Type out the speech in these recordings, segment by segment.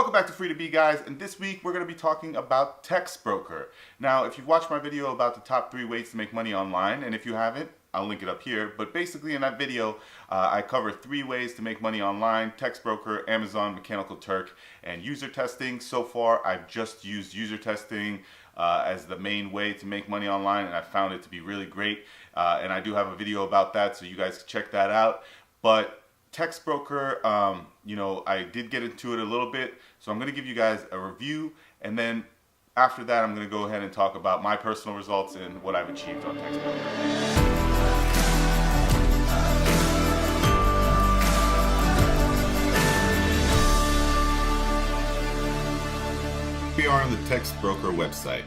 Welcome back to Free to Be, guys, and this week we're going to be talking about TEXTBROKER. Now, if you've watched my video about the top 3 ways to make money online, and if you haven't, I'll link it up here, but basically in that video, I cover 3 ways to make money online: TEXTBROKER, Amazon, Mechanical Turk, and user testing. So far, I've just used user testing as the main way to make money online, and I found it to be really great, and I do have a video about that, so you guys can check that out. But TEXTBROKER, I did get into it a little bit, so I'm going to give you guys a review, and then after that I'm going to go ahead and talk about my personal results and what I've achieved on TEXTBROKER. We are on the TEXTBROKER website,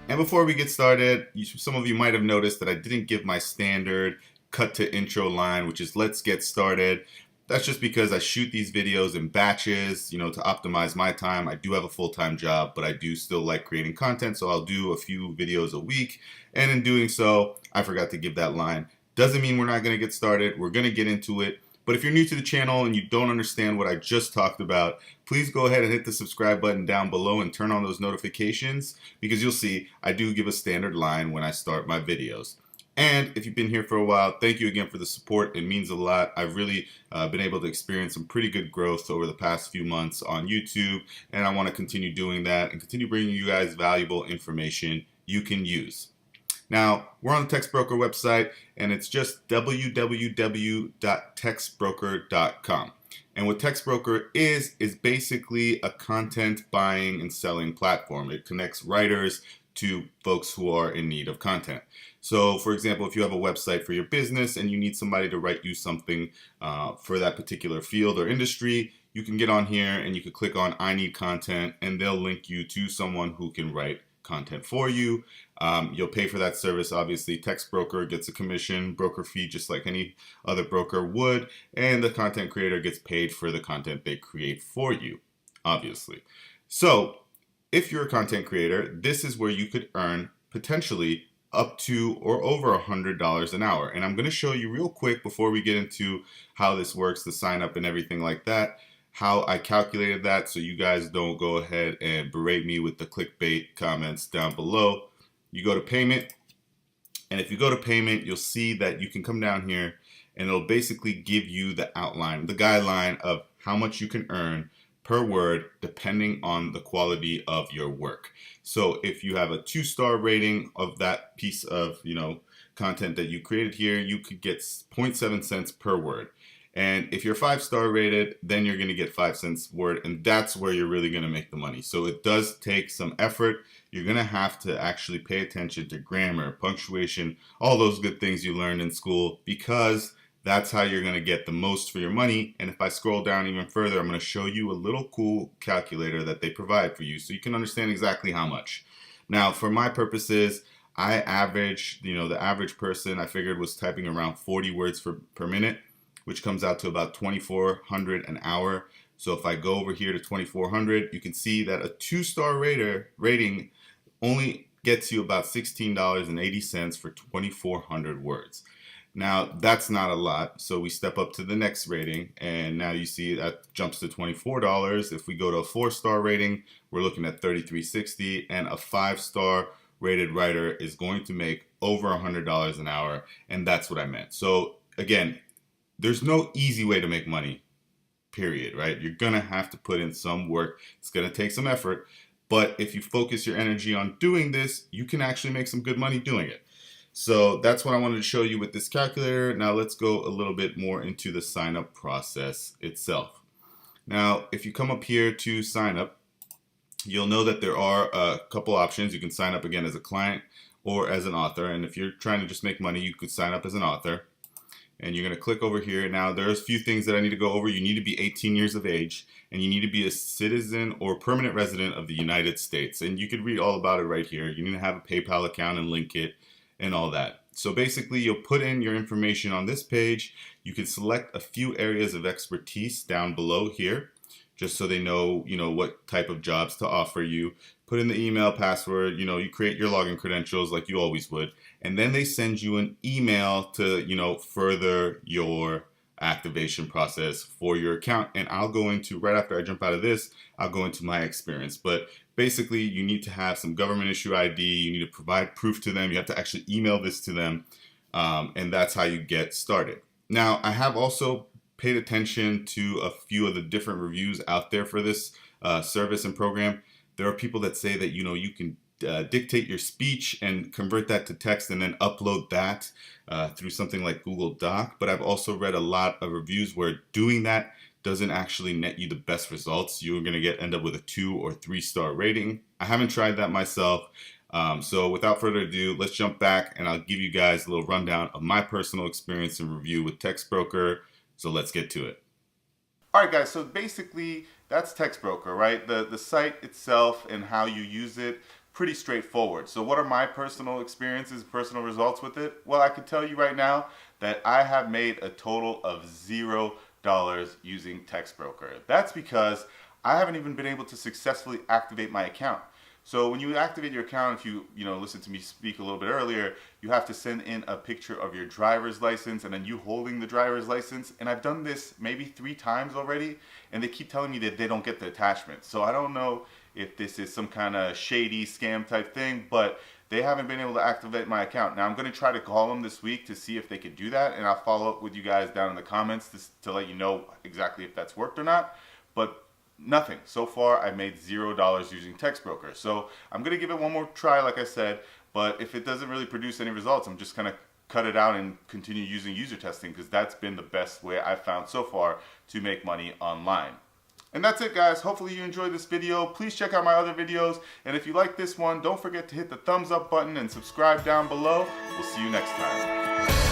and before we get started, some of you might have noticed that I didn't give my standard cut to intro line, which is "let's get started." That's just because I shoot these videos in batches, to optimize my time. I do have a full-time job, but I do still like creating content, so I'll do a few videos a week. And in doing so, I forgot to give that line. Doesn't mean we're not going to get started. We're going to get into it. But if you're new to the channel and you don't understand what I just talked about, please go ahead and hit the subscribe button down below and turn on those notifications, because you'll see I do give a standard line when I start my videos. And if you've been here for a while, thank you again for the support. It means a lot. I've really been able to experience some pretty good growth over the past few months on YouTube, and I want to continue doing that and continue bringing you guys valuable information you can use. Now, we're on the TEXTBROKER website, and it's just www.textbroker.com. And what TEXTBROKER is basically a content buying and selling platform. It connects writers to folks who are in need of content. So, for example, if you have a website for your business and you need somebody to write you something for that particular field or industry, you can get on here and you can click on "I need content," and they'll link you to someone who can write content for you. You'll pay for that service. Obviously, TEXTBROKER gets a commission, broker fee, just like any other broker would, and the content creator gets paid for the content they create for you, obviously. So, if you're a content creator, this is where you could earn potentially up to or over $100 an hour. And I'm going to show you real quick before we get into how this works, the sign up and everything like that, how I calculated that, so you guys don't go ahead and berate me with the clickbait comments down below. You go to payment, and if you go to payment, you'll see that you can come down here and it'll basically give you the outline, the guideline of how much you can earn per word depending on the quality of your work. So if you have a 2-star rating of that piece of content that you created here, you could get 0.7 cents per word. And if you're 5-star rated, then you're going to get 5 cents word, and that's where you're really going to make the money. So it does take some effort. You're going to have to actually pay attention to grammar, punctuation, all those good things you learned in school, because that's how you're going to get the most for your money. And if I scroll down even further, I'm going to show you a little cool calculator that they provide for you so you can understand exactly how much. Now, for my purposes, I average, the average person I figured was typing around 40 words per minute, which comes out to about 2,400 an hour. So if I go over here to 2,400, you can see that a 2-star rating only gets you about $16.80 for 2,400 words. Now, that's not a lot, so we step up to the next rating, and now you see that jumps to $24. If we go to a 4-star rating, we're looking at $33.60, and a 5-star rated writer is going to make over $100 an hour, and that's what I meant. So, again, there's no easy way to make money, period, right? You're going to have to put in some work. It's going to take some effort, but if you focus your energy on doing this, you can actually make some good money doing it. So that's what I wanted to show you with this calculator. Now let's go a little bit more into the sign up process itself. Now, if you come up here to sign up, you'll know that there are a couple options. You can sign up again as a client or as an author. And if you're trying to just make money, you could sign up as an author. And you're going to click over here. Now, there's a few things that I need to go over. You need to be 18 years of age, and you need to be a citizen or permanent resident of the United States. And you could read all about it right here. You need to have a PayPal account and link it, and all that. So basically, you'll put in your information on this page. You can select a few areas of expertise down below here, just so they know, what type of jobs to offer you. Put in the email, password, you create your login credentials like you always would. And then they send you an email to, further your activation process for your account. And I'll go into, right after I jump out of this, I'll go into my experience. But basically, you need to have some government issue ID. You need to provide proof to them. You have to actually email this to them. And that's how you get started. Now, I have also paid attention to a few of the different reviews out there for this service and program. There are people that say that, you can dictate your speech and convert that to text and then upload that through something like Google Doc. But I've also read a lot of reviews where doing that doesn't actually net you the best results. You're going to end up with a 2 or 3 star rating. I haven't tried that myself. So without further ado, let's jump back and I'll give you guys a little rundown of my personal experience and review with TEXTBROKER. So let's get to it. All right, guys, so basically that's TEXTBROKER, right? The site itself and how you use it, pretty straightforward. So what are my personal experiences, personal results with it? Well, I can tell you right now that I have made a total of $0 using TEXTBROKER. That's because I haven't even been able to successfully activate my account. So when you activate your account, if you listen to me speak a little bit earlier, you have to send in a picture of your driver's license and then you holding the driver's license. And I've done this maybe 3 times already, and they keep telling me that they don't get the attachment. So I don't know if this is some kind of shady scam type thing, but they haven't been able to activate my account. Now I'm going to try to call them this week to see if they could do that, and I'll follow up with you guys down in the comments to let you know exactly if that's worked or not. But nothing. So far, I made $0 using TEXTBROKER. So I'm going to give it one more try, like I said, but if it doesn't really produce any results, I'm just going to cut it out and continue using user testing, because that's been the best way I've found so far to make money online. And that's it, guys. Hopefully you enjoyed this video. Please check out my other videos. And if you like this one, don't forget to hit the thumbs up button and subscribe down below. We'll see you next time.